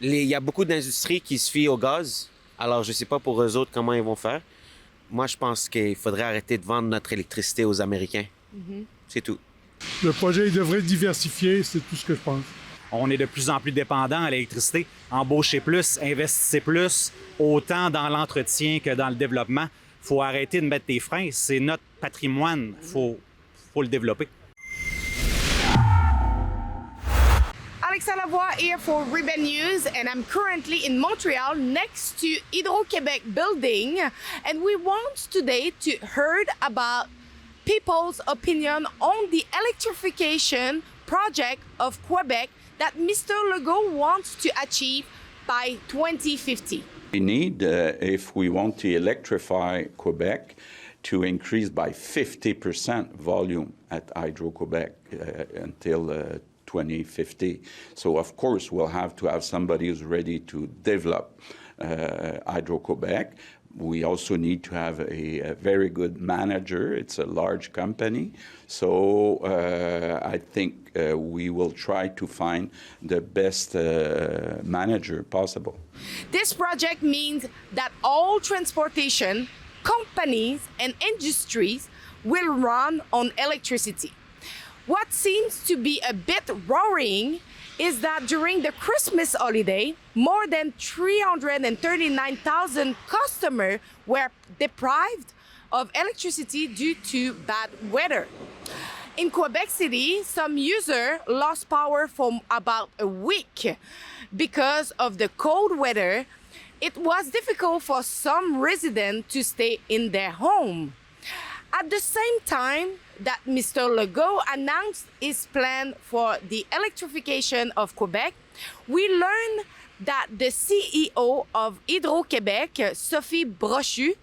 Il y a beaucoup d'industries qui se fient au gaz. Alors, je ne sais pas pour eux autres comment ils vont faire. Moi, je pense qu'il faudrait arrêter de vendre notre électricité aux Américains. C'est tout. Le projet il devrait être diversifié, c'est tout ce que je pense. On est de plus en plus dépendant à l'électricité. Embauchez plus, investissez plus, autant dans l'entretien que dans le développement. Il faut arrêter de mettre des freins. C'est notre patrimoine. Il faut le développer. Alexa Lavoie here for Ribbon News, and I'm currently in Montreal next to Hydro-Québec building, and we want today to hear about people's opinion on the electrification project of Quebec that Mr. Legault wants to achieve by 2050. We need, if we want to electrify Quebec, to increase by 50% volume at Hydro-Quebec until 2050. So, of course, we'll have to have somebody who's ready to develop Hydro-Quebec. We also need to have a very good manager. It's a large company. So I think we will try to find the best manager possible. This project means that all transportation, companies, and industries will run on electricity. What seems to be a bit worrying is that during the Christmas holiday, more than 339,000 customers were deprived of electricity due to bad weather. In Quebec City, some users lost power for about a week because of the cold weather. It was difficult for some residents to stay in their home. At the same time that Mr. Legault announced his plan for the electrification of Quebec, we learned that the CEO of Hydro-Québec, Sophie Brochu,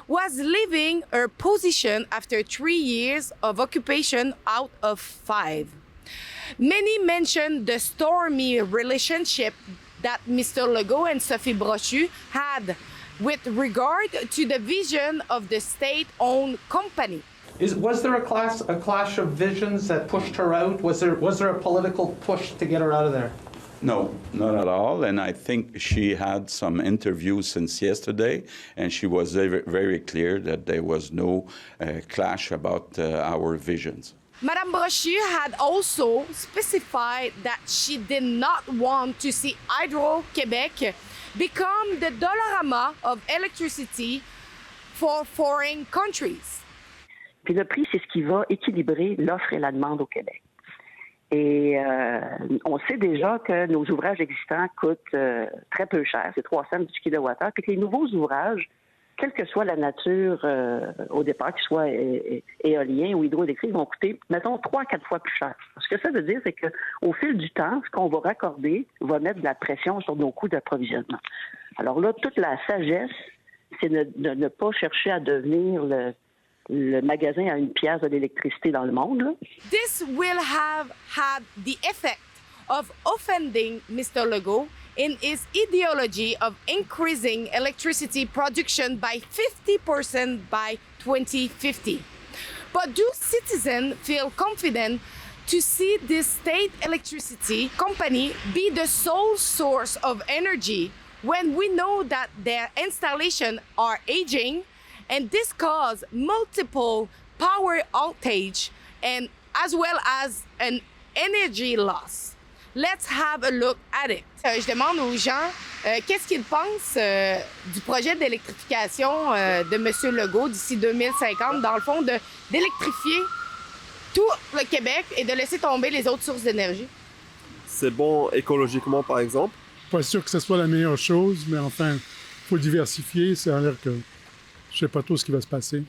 was leaving her position after 3 years of occupation out of 5. Many mentioned the stormy relationship that Mr. Legault and Sophie Brochu had with regard to the vision of the state-owned company. Was there a clash of visions that pushed her out? Was there a political push to get her out of there? No, not at all. And I think she had some interviews since yesterday, and she was very, very clear that there was no clash about our visions. Madame Brochu had also specified that she did not want to see Hydro-Québec become the Dollarama of electricity for foreign countries. Puis le prix, c'est ce qui va équilibrer l'offre et la demande au Québec. Et on sait déjà que nos ouvrages existants coûtent très peu cher, c'est 3 cents du kilowattheure, puis que les nouveaux ouvrages, quelle que soit la nature au départ, qu'ils soient éoliens ou hydroélectriques, vont coûter, mettons, 3 à 4 fois plus cher. Ce que ça veut dire, c'est qu'au fil du temps, ce qu'on va raccorder va mettre de la pression sur nos coûts d'approvisionnement. Alors là, toute la sagesse, c'est de ne pas chercher à devenir le magasin à 1 pièce de l'électricité dans le monde. Là. This will have had the effect of offending Mr. Legault in his ideology of increasing electricity production by 50% by 2050. But do citizens feel confident to see this state electricity company be the sole source of energy when we know that their installations are aging and this causes multiple power outage and as well as an energy loss? Let's have a look at it. Je demande aux gens qu'est-ce qu'ils pensent du projet d'électrification de M. Legault d'ici 2050, dans le fond, d'électrifier tout le Québec et de laisser tomber les autres sources d'énergie. C'est bon écologiquement, par exemple? Pas sûr que ce soit la meilleure chose, mais enfin, il faut diversifier. Ça a l'air que je sais pas trop ce qui va se passer.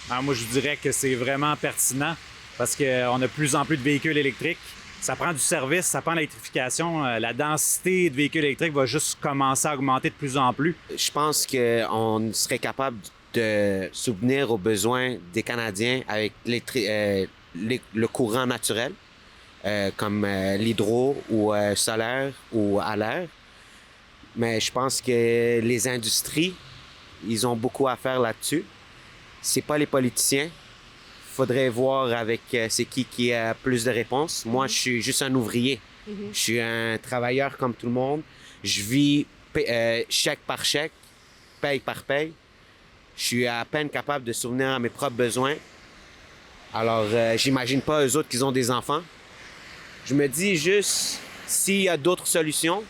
Alors moi, je dirais que c'est vraiment pertinent parce qu'on a de plus en plus de véhicules électriques. Ça prend du service, ça prend l'électrification. La densité de véhicules électriques va juste commencer à augmenter de plus en plus. Je pense qu'on serait capable de subvenir aux besoins des Canadiens avec le courant naturel, comme l'hydro ou solaire ou à l'air. Mais je pense que les industries, ils ont beaucoup à faire là-dessus. C'est pas les politiciens. Faudrait voir avec c'est qui a plus de réponses. Moi, je suis juste un ouvrier. Je suis un travailleur comme tout le monde. Je vis chèque par chèque, paye par paye. Je suis à peine capable de subvenir à mes propres besoins. Alors, j'imagine pas eux autres qu'ils ont des enfants. Je me dis juste, s'il y a d'autres solutions,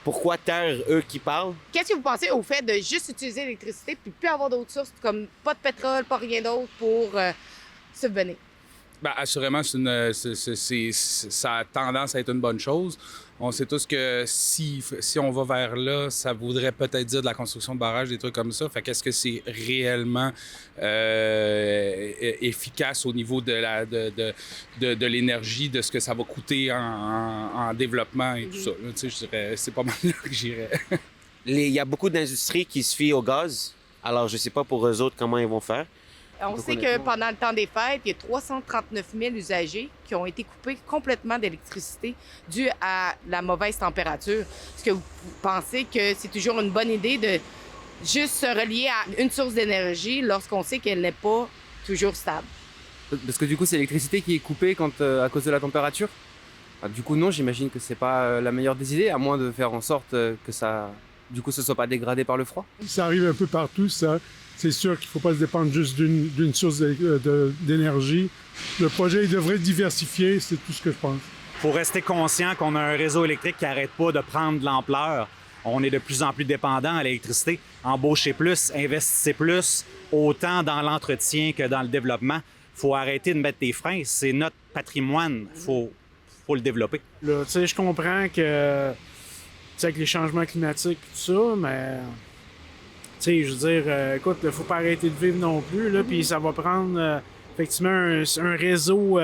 pourquoi taire eux qui parlent? Qu'est-ce que vous pensez au fait de juste utiliser l'électricité puis plus avoir d'autres sources comme pas de pétrole, pas rien d'autre pour subvenir? Bien, assurément, ça a tendance à être une bonne chose. On sait tous que si on va vers là, ça voudrait peut-être dire de la construction de barrages, des trucs comme ça. Fait qu'est-ce que c'est réellement efficace au niveau de l'énergie, de ce que ça va coûter en développement et tout ça? Là, tu sais, je dirais, c'est pas mal là que j'irais. Il y a beaucoup d'industries qui se fient au gaz. Alors, je sais pas pour eux autres comment ils vont faire. On sait que pendant le temps des fêtes, il y a 339 000 usagers qui ont été coupés complètement d'électricité dû à la mauvaise température. Est-ce que vous pensez que c'est toujours une bonne idée de juste se relier à une source d'énergie lorsqu'on sait qu'elle n'est pas toujours stable? Parce que du coup, c'est l'électricité qui est coupée à cause de la température. Du coup, non, j'imagine que c'est pas la meilleure des idées, à moins de faire en sorte que ça, du coup, ce soit pas dégradé par le froid. Ça arrive un peu partout, ça. C'est sûr qu'il ne faut pas se dépendre juste d'une source d'énergie. Le projet il devrait être diversifié, c'est tout ce que je pense. Il faut rester conscient qu'on a un réseau électrique qui n'arrête pas de prendre de l'ampleur. On est de plus en plus dépendant à l'électricité. Embauchez plus, investissez plus, autant dans l'entretien que dans le développement. Il faut arrêter de mettre des freins. C'est notre patrimoine. Il faut le développer. Là, tu sais, je comprends que, tu sais, avec les changements climatiques et tout ça, mais... Tu sais, je veux dire, écoute, il faut pas arrêter de vivre non plus, là, puis ça va prendre effectivement un réseau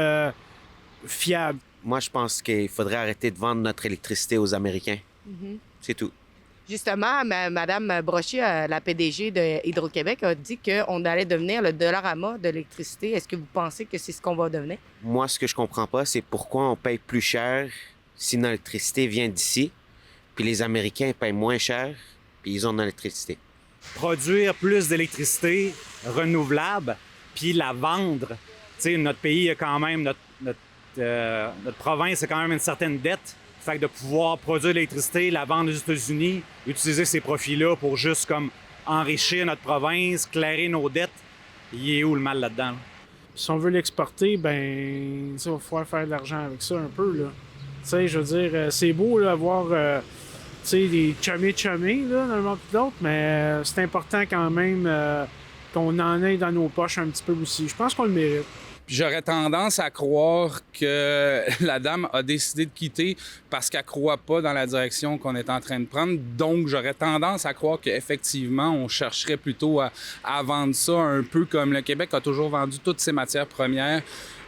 fiable. Moi, je pense qu'il faudrait arrêter de vendre notre électricité aux Américains. C'est tout. Justement, Mme Brochier, la PDG de Hydro-Québec, a dit qu'on allait devenir le Dollarama de l'électricité. Est-ce que vous pensez que c'est ce qu'on va devenir? Moi, ce que je comprends pas, c'est pourquoi on paye plus cher si notre électricité vient d'ici, puis les Américains payent moins cher, puis ils ont de l'électricité. Produire plus d'électricité renouvelable, puis la vendre. Tu sais, notre pays a quand même, notre province a quand même une certaine dette. Fait que de pouvoir produire l'électricité, la vendre aux États-Unis, utiliser ces profits-là pour juste comme enrichir notre province, clairer nos dettes, il est où le mal là-dedans? Là? Si on veut l'exporter, ben, il va falloir faire de l'argent avec ça un peu, là. Tu sais, je veux dire, c'est beau, là, avoir... tu sais, des chummy, là, d'un moment ou l'autre, mais c'est important quand même qu'on en ait dans nos poches un petit peu aussi. Je pense qu'on le mérite. Puis j'aurais tendance à croire que la dame a décidé de quitter parce qu'elle ne croit pas dans la direction qu'on est en train de prendre. Donc, j'aurais tendance à croire qu'effectivement, on chercherait plutôt à vendre ça un peu comme le Québec a toujours vendu toutes ses matières premières.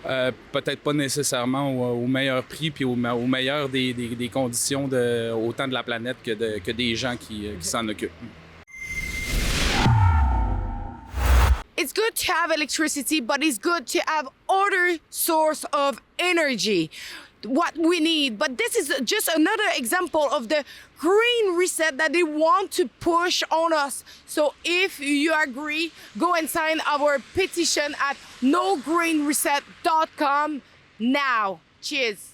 Peut-être pas nécessairement au meilleur prix puis au meilleur des conditions autant de la planète que des gens qui s'en occupent. It's good to have electricity, but it's good to have other source of energy. What we need. But this is just another example of the green reset that they want to push on us. So if you agree, go and sign our petition at nogreenreset.com now. Cheers.